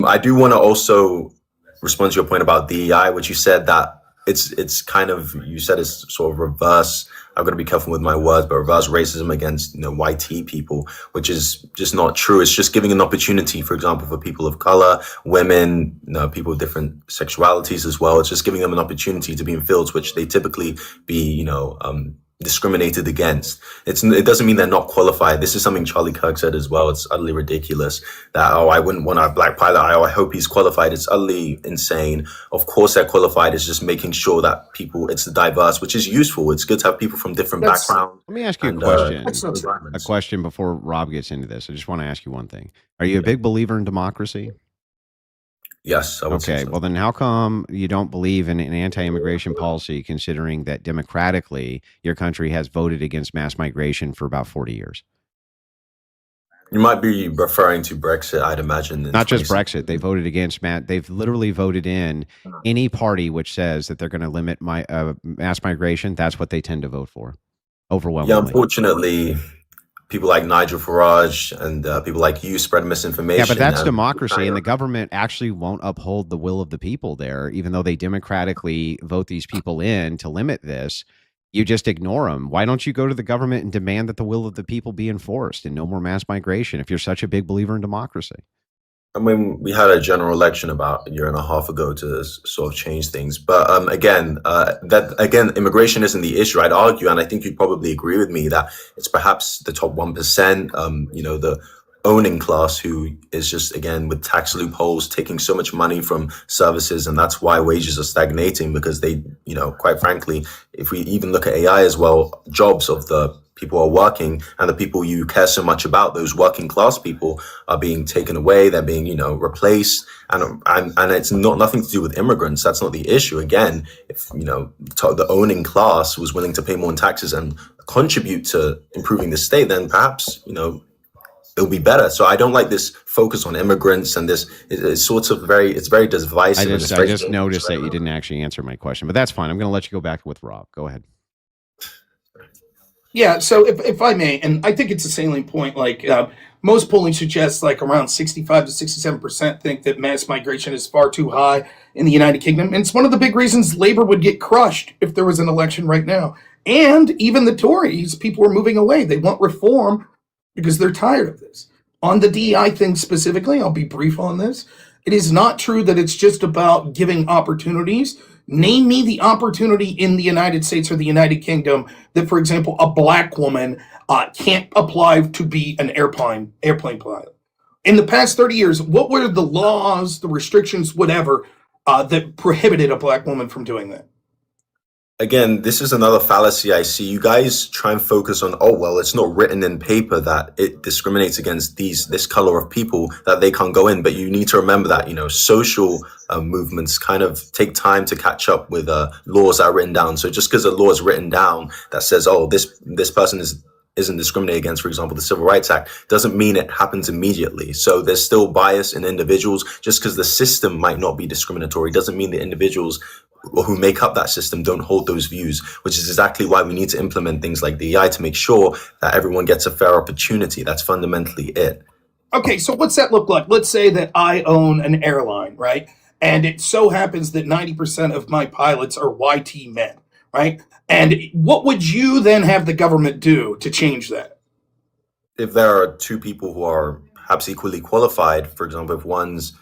I do want to also respond to your point about DEI, which you said that it's kind of, you said it's sort of reverse. I'm going to be careful with my words, but reverse racism against, white people, which is just not true. It's just giving an opportunity, for example, for people of color, women, people with different sexualities as well. It's just giving them an opportunity to be in fields which they typically be, discriminated against. It doesn't mean they're not qualified. This is something Charlie Kirk said as well. It's utterly ridiculous that, I wouldn't want a black pilot. I hope he's qualified. It's utterly insane. Of course they're qualified. It's just making sure that it's diverse, which is useful. It's good to have people from different backgrounds. Let me ask you a question. A question before Rob gets into this. I just want to ask you one thing. Are you a big believer in democracy? Yes. I would say so. Well, then how come you don't believe in an anti-immigration policy, considering that democratically your country has voted against mass migration for about 40 years? You might be referring to Brexit, I'd imagine. Not just Brexit. They voted against they've literally voted in any party which says that they're going to limit mass migration. That's what they tend to vote for, overwhelmingly. Yeah, unfortunately, people like Nigel Farage and people like you spread misinformation. Yeah, but that's democracy, and the government actually won't uphold the will of the people there, even though they democratically vote these people in to limit this. You just ignore them. Why don't you go to the government and demand that the will of the people be enforced and no more mass migration if you're such a big believer in democracy? I mean, we had a general election about a year and a half ago to sort of change things. But again, immigration isn't the issue. I'd argue, and I think you'd probably agree with me, that it's perhaps the top 1%, the owning class who is just, again, with tax loopholes, taking so much money from services. And that's why wages are stagnating, because they, quite frankly, if we even look at AI as well, jobs of the people who are working and the people you care so much about, those working class people, are being taken away. They're being, replaced. And it's nothing to do with immigrants. That's not the issue. Again, if, the owning class was willing to pay more in taxes and contribute to improving the state, then perhaps, it'll be better. So I don't like this focus on immigrants, and this it's very divisive. I just noticed that you didn't actually answer my question, but that's fine. I'm going to let you go back with Rob. Go ahead. Yeah, so if I may, and I think it's a salient point, most polling suggests around 65 to 67% think that mass migration is far too high in the United Kingdom. And it's one of the big reasons Labour would get crushed if there was an election right now. And even the Tories, people are moving away. They want reform because they're tired of this. On the DEI thing specifically, I'll be brief on this. It is not true that it's just about giving opportunities. Name me the opportunity in the United States or the United Kingdom that, for example, a black woman can't apply to be an airplane pilot. In the past 30 years, what were the laws, the restrictions, whatever, that prohibited a black woman from doing that? Again, this is another fallacy I see. You guys try and focus on, it's not written in paper that it discriminates against this color of people, that they can't go in. But you need to remember that, social movements kind of take time to catch up with laws that are written down. So just because a law is written down that says, this person isn't discriminated against, for example, the Civil Rights Act, doesn't mean it happens immediately. So there's still bias in individuals. Just because the system might not be discriminatory doesn't mean the individuals who make up that system don't hold those views, which is exactly why we need to implement things like DEI to make sure that everyone gets a fair opportunity. That's fundamentally it. Okay, so what's that look like? Let's say that I own an airline, right? And it so happens that 90% of my pilots are YT men, right? And what would you then have the government do to change that? If there are two people who are perhaps equally qualified, for example, if one's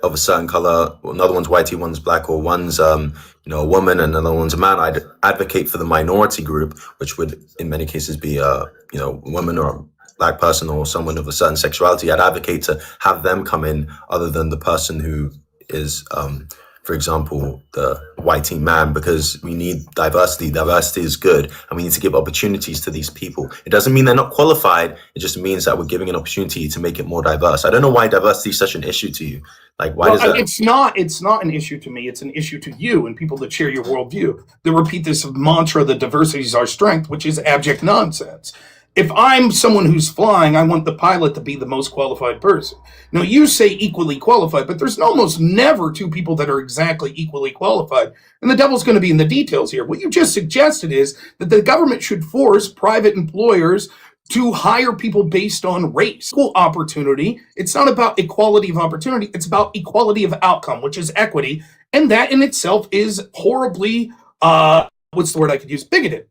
of a certain color, another one's white, one's black, or one's a woman and another one's a man, I'd advocate for the minority group, which would in many cases be a woman or a black person or someone of a certain sexuality. I'd advocate to have them come in other than the person who is for example, the white man, because we need diversity. Diversity is good, and we need to give opportunities to these people. It doesn't mean they're not qualified. It just means that we're giving an opportunity to make it more diverse. I don't know why diversity is such an issue to you. Why does that? It's not an issue to me. It's an issue to you and people that share your worldview. They repeat this mantra that diversity is our strength, which is abject nonsense. If I'm someone who's flying, I want the pilot to be the most qualified person. Now, you say equally qualified, but there's almost never two people that are exactly equally qualified. And the devil's going to be in the details here. What you just suggested is that the government should force private employers to hire people based on race. Equal opportunity. It's not about equality of opportunity. It's about equality of outcome, which is equity. And that in itself is horribly, what's the word I could use? Bigoted.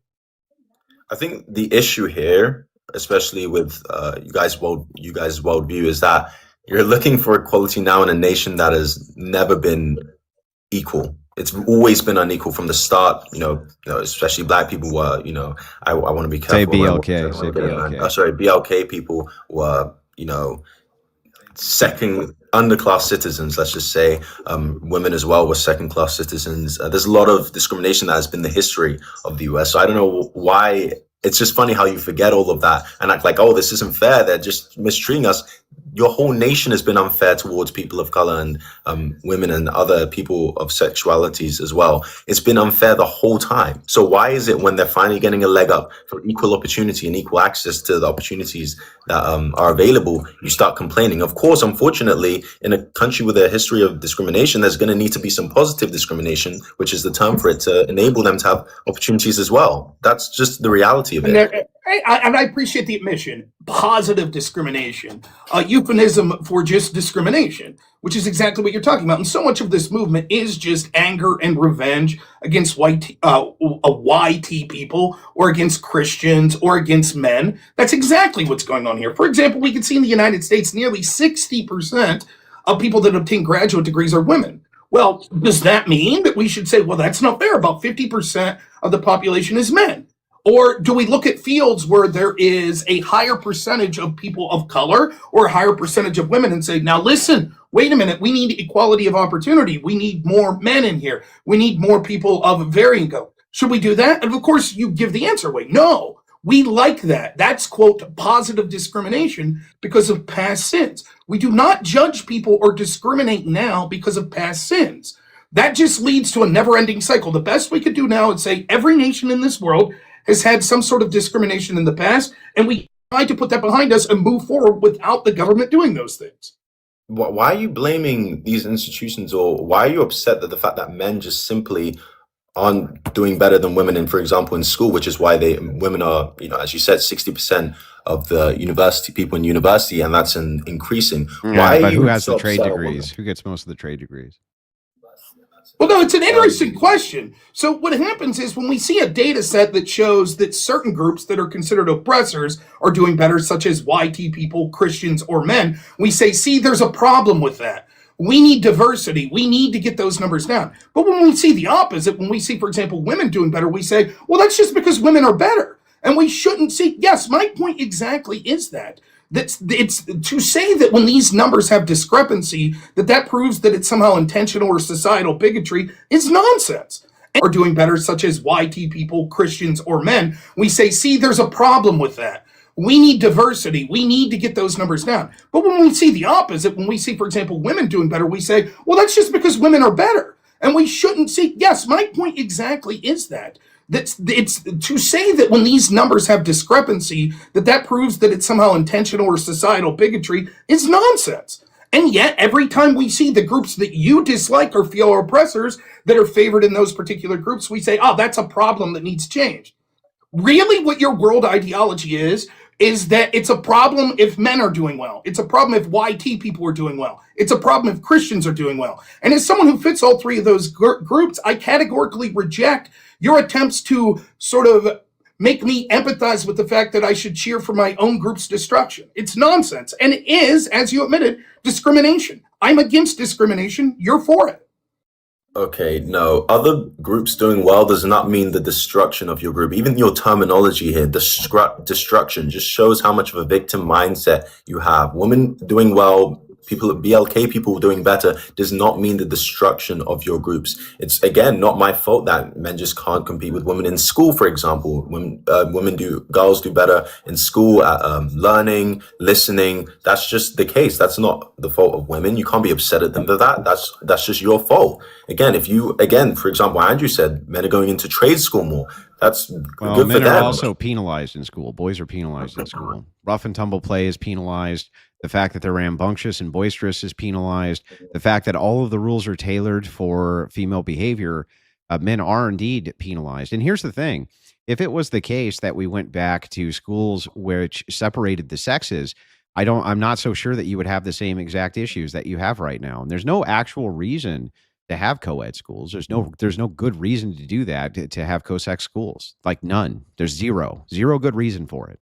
I think the issue here, especially with you guys' worldview, is that you're looking for equality now in a nation that has never been equal. It's always been unequal from the start. Especially black people were. I want to be careful. Say BLK. Say BLK. Sorry, BLK people were. Second underclass citizens, let's just say. Women as well were second class citizens. There's a lot of discrimination that has been the history of the US. So I don't know why. It's just funny how you forget all of that and act like, oh, this isn't fair, they're just mistreating us. Your whole nation has been unfair towards people of color and women and other people of sexualities as well. It's been unfair the whole time. So why is it when they're finally getting a leg up for equal opportunity and equal access to the opportunities that are available, you start complaining? Of course, unfortunately, in a country with a history of discrimination, there's going to need to be some positive discrimination, which is the term for it, to enable them to have opportunities as well. That's just the reality of it. And I appreciate the admission. Positive discrimination, a euphemism for just discrimination, which is exactly what you're talking about. And so much of this movement is just anger and revenge against YT people, or against Christians, or against men. That's exactly what's going on here. For example, we can see in the United States, nearly 60% of people that obtain graduate degrees are women. Well, does that mean that we should say, well, that's not fair? About 50% of the population is men. Or do we look at fields where there is a higher percentage of people of color or a higher percentage of women and say, now listen, wait a minute, we need equality of opportunity. We need more men in here. We need more people of varying color. Should we do that? And of course, you give the answer away. No, we like that. That's, quote, positive discrimination because of past sins. We do not judge people or discriminate now because of past sins. That just leads to a never-ending cycle. The best we could do now is say every nation in this world has had some sort of discrimination in the past, and we try to put that behind us and move forward without the government doing those things. Why are you blaming these institutions, or why are you upset that the fact that men just simply aren't doing better than women in, for example, in school, which is why women are, as you said, 60% of the university people in university, and that's increasing. Yeah, but who has the trade degrees? Who gets most of the trade degrees? Well, no, it's an interesting question. So what happens is when we see a data set that shows that certain groups that are considered oppressors are doing better, such as YT people, Christians, or men, we say, see, there's a problem with that. We need diversity. We need to get those numbers down. But when we see the opposite, when we see, for example, women doing better, we say, well, that's just because women are better. And we shouldn't see, yes, my point exactly is that. It's to say that when these numbers have discrepancy, that proves that it's somehow intentional or societal bigotry is nonsense. And are doing better, such as YT people, Christians, or men, we say, see, there's a problem with that. We need diversity. We need to get those numbers down. But when we see the opposite, when we see, for example, women doing better, we say, well, that's just because women are better. And we shouldn't see, yes, my point exactly is that. It's to say that when these numbers have discrepancy, that proves that it's somehow intentional or societal bigotry is nonsense. And yet, every time we see the groups that you dislike or feel are oppressors that are favored in those particular groups, we say, oh, that's a problem that needs changed. Really, what your world ideology is that it's a problem if men are doing well. It's a problem if YT people are doing well. It's a problem if Christians are doing well. And as someone who fits all three of those groups, I categorically reject your attempts to sort of make me empathize with the fact that I should cheer for my own group's destruction. It's nonsense. And it is, as you admitted, discrimination. I'm against discrimination. You're for it. Okay, no. Other groups doing well does not mean the destruction of your group. Even your terminology here, destruction, just shows how much of a victim mindset you have. Women doing well, BLK people doing better does not mean the destruction of your groups. It's, again, not my fault that men just can't compete with women in school, for example. Girls do better in school at learning, listening. That's just the case. That's not the fault of women. You can't be upset at them for that. That's just your fault. Again, for example, Andrew said men are going into trade school more. That's good for them. Men are also penalized in school. Boys are penalized in school. Rough and tumble play is penalized. The fact that they're rambunctious and boisterous is penalized. The fact that all of the rules are tailored for female behavior Men are indeed penalized. And here's the thing. If it was the case that we went back to schools which separated the sexes, I'm not so sure that you would have the same exact issues that you have right now. And there's no actual reason to have co-ed schools. There's no good reason to do that, to have co-sex schools. Like none. There's zero good reason for it.